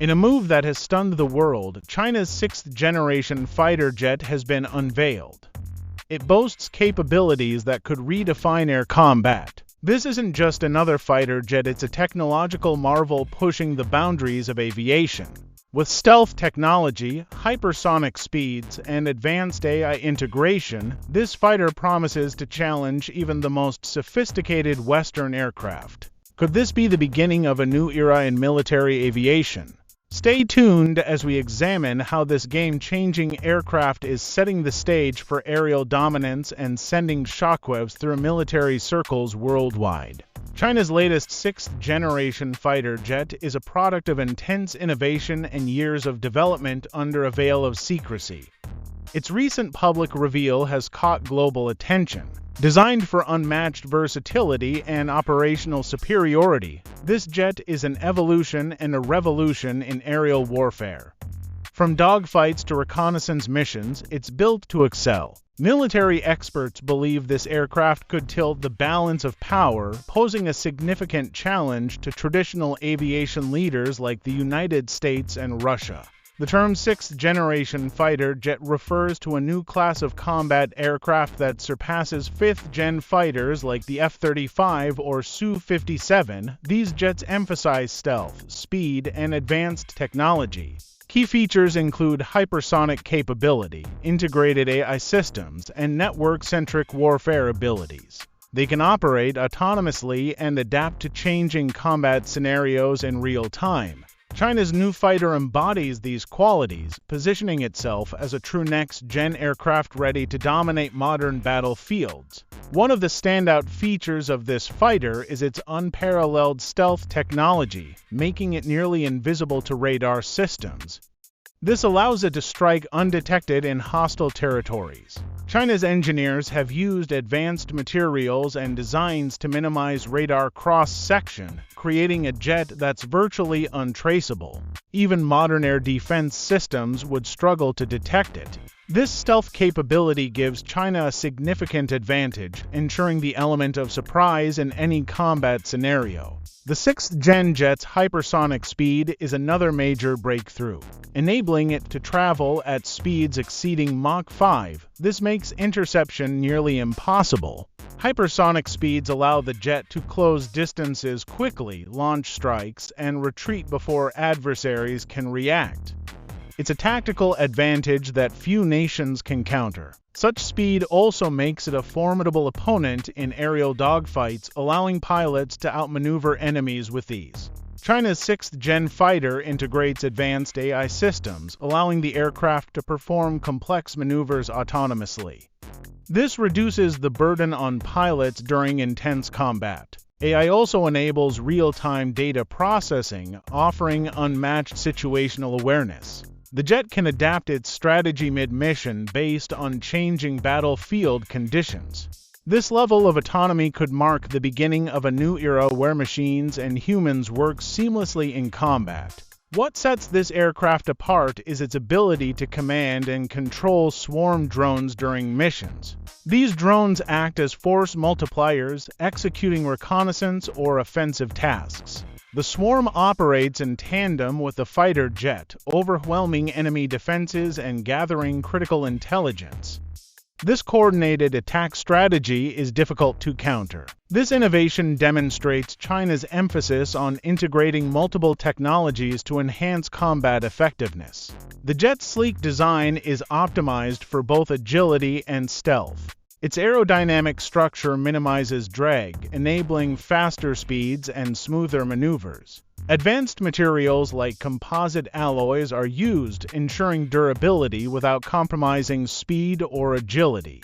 In a move that has stunned the world, China's sixth-generation fighter jet has been unveiled. It boasts capabilities that could redefine air combat. This isn't just another fighter jet, it's a technological marvel pushing the boundaries of aviation. With stealth technology, hypersonic speeds, and advanced AI integration, this fighter promises to challenge even the most sophisticated Western aircraft. Could this be the beginning of a new era in military aviation? Stay tuned as we examine how this game-changing aircraft is setting the stage for aerial dominance and sending shockwaves through military circles worldwide. China's latest sixth-generation fighter jet is a product of intense innovation and years of development under a veil of secrecy. Its recent public reveal has caught global attention. Designed for unmatched versatility and operational superiority, this jet is an evolution and a revolution in aerial warfare. From dogfights to reconnaissance missions, it's built to excel. Military experts believe this aircraft could tilt the balance of power, posing a significant challenge to traditional aviation leaders like the United States and Russia. The term sixth-generation fighter jet refers to a new class of combat aircraft that surpasses fifth-gen fighters like the F-35 or Su-57. These jets emphasize stealth, speed, and advanced technology. Key features include hypersonic capability, integrated AI systems, and network-centric warfare abilities. They can operate autonomously and adapt to changing combat scenarios in real time. China's new fighter embodies these qualities, positioning itself as a true next-gen aircraft ready to dominate modern battlefields. One of the standout features of this fighter is its unparalleled stealth technology, making it nearly invisible to radar systems. This allows it to strike undetected in hostile territories. China's engineers have used advanced materials and designs to minimize radar cross-section, creating a jet that's virtually untraceable. Even modern air defense systems would struggle to detect it. This stealth capability gives China a significant advantage, ensuring the element of surprise in any combat scenario. The sixth-gen jet's hypersonic speed is another major breakthrough, enabling it to travel at speeds exceeding Mach 5. This makes interception nearly impossible. Hypersonic speeds allow the jet to close distances quickly, launch strikes, and retreat before adversaries can react. It's a tactical advantage that few nations can counter. Such speed also makes it a formidable opponent in aerial dogfights, allowing pilots to outmaneuver enemies with ease. China's sixth-gen fighter integrates advanced AI systems, allowing the aircraft to perform complex maneuvers autonomously. This reduces the burden on pilots during intense combat. AI also enables real-time data processing, offering unmatched situational awareness. The jet can adapt its strategy mid-mission based on changing battlefield conditions. This level of autonomy could mark the beginning of a new era where machines and humans work seamlessly in combat. What sets this aircraft apart is its ability to command and control swarm drones during missions. These drones act as force multipliers, executing reconnaissance or offensive tasks. The swarm operates in tandem with the fighter jet, overwhelming enemy defenses and gathering critical intelligence. This coordinated attack strategy is difficult to counter. This innovation demonstrates China's emphasis on integrating multiple technologies to enhance combat effectiveness. The jet's sleek design is optimized for both agility and stealth. Its aerodynamic structure minimizes drag, enabling faster speeds and smoother maneuvers. Advanced materials like composite alloys are used, ensuring durability without compromising speed or agility.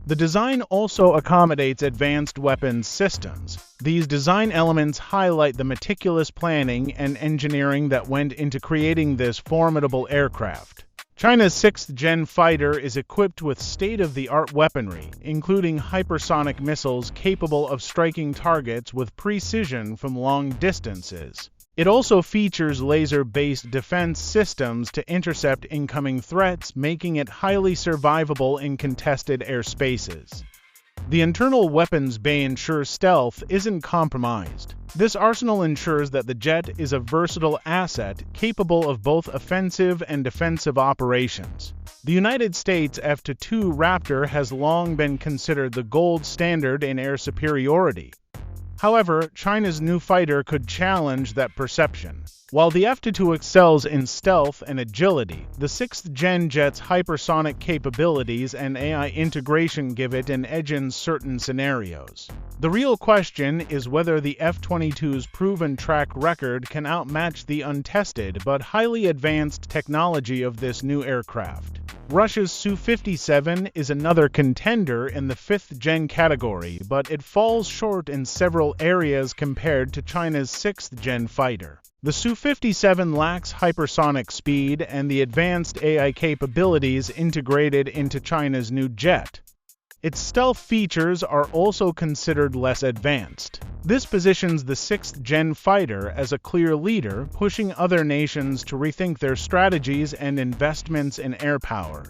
The design also accommodates advanced weapons systems. These design elements highlight the meticulous planning and engineering that went into creating this formidable aircraft. China's sixth-gen fighter is equipped with state-of-the-art weaponry, including hypersonic missiles capable of striking targets with precision from long distances. It also features laser-based defense systems to intercept incoming threats, making it highly survivable in contested airspaces. The internal weapons bay ensures stealth isn't compromised. This arsenal ensures that the jet is a versatile asset capable of both offensive and defensive operations. The United States F-22 Raptor has long been considered the gold standard in air superiority. However, China's new fighter could challenge that perception. While the F-22 excels in stealth and agility, the 6th-gen jet's hypersonic capabilities and AI integration give it an edge in certain scenarios. The real question is whether the F-22's proven track record can outmatch the untested but highly advanced technology of this new aircraft. Russia's Su-57 is another contender in the 5th-gen category, but it falls short in several areas compared to China's 6th-gen fighter. The Su-57 lacks hypersonic speed and the advanced AI capabilities integrated into China's new jet. Its stealth features are also considered less advanced. This positions the 6th-gen fighter as a clear leader, pushing other nations to rethink their strategies and investments in air power.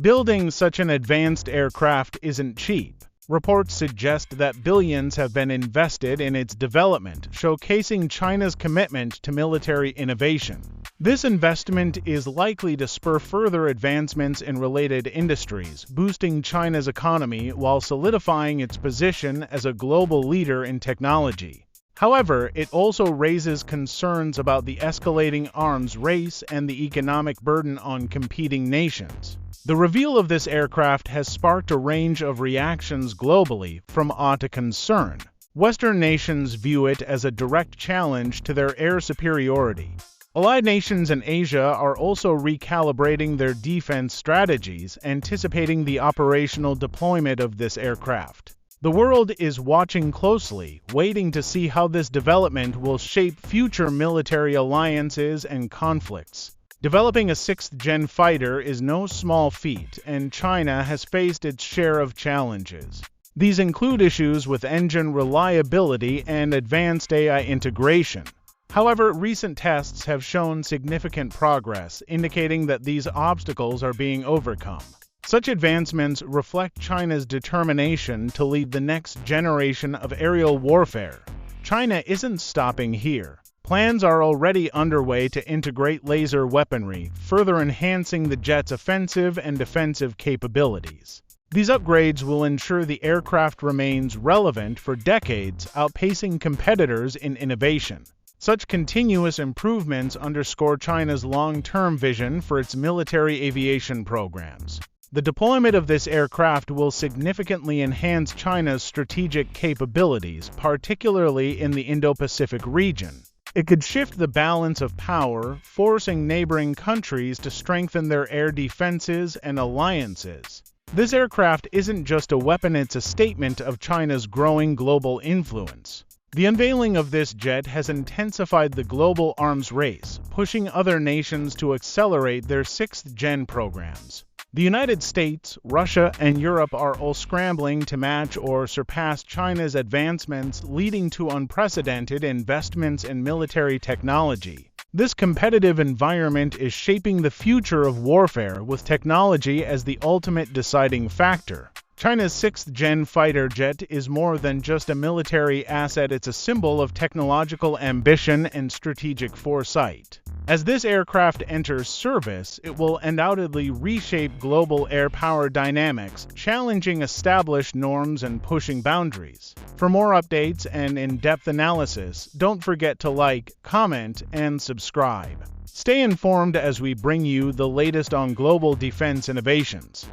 Building such an advanced aircraft isn't cheap. Reports suggest that billions have been invested in its development, showcasing China's commitment to military innovation. This investment is likely to spur further advancements in related industries, boosting China's economy while solidifying its position as a global leader in technology. However, it also raises concerns about the escalating arms race and the economic burden on competing nations. The reveal of this aircraft has sparked a range of reactions globally, from awe to concern. Western nations view it as a direct challenge to their air superiority. Allied nations in Asia are also recalibrating their defense strategies, anticipating the operational deployment of this aircraft. The world is watching closely, waiting to see how this development will shape future military alliances and conflicts. Developing a 6th-gen fighter is no small feat, and China has faced its share of challenges. These include issues with engine reliability and advanced AI integration. However, recent tests have shown significant progress, indicating that these obstacles are being overcome. Such advancements reflect China's determination to lead the next generation of aerial warfare. China isn't stopping here. Plans are already underway to integrate laser weaponry, further enhancing the jet's offensive and defensive capabilities. These upgrades will ensure the aircraft remains relevant for decades, outpacing competitors in innovation. Such continuous improvements underscore China's long-term vision for its military aviation programs. The deployment of this aircraft will significantly enhance China's strategic capabilities, particularly in the Indo-Pacific region. It could shift the balance of power, forcing neighboring countries to strengthen their air defenses and alliances. This aircraft isn't just a weapon, it's a statement of China's growing global influence. The unveiling of this jet has intensified the global arms race, pushing other nations to accelerate their 6th-gen programs. The United States, Russia, and Europe are all scrambling to match or surpass China's advancements, leading to unprecedented investments in military technology. This competitive environment is shaping the future of warfare, with technology as the ultimate deciding factor. China's 6th-gen fighter jet is more than just a military asset, it's a symbol of technological ambition and strategic foresight. As this aircraft enters service, it will undoubtedly reshape global air power dynamics, challenging established norms and pushing boundaries. For more updates and in-depth analysis, don't forget to like, comment, and subscribe. Stay informed as we bring you the latest on global defense innovations.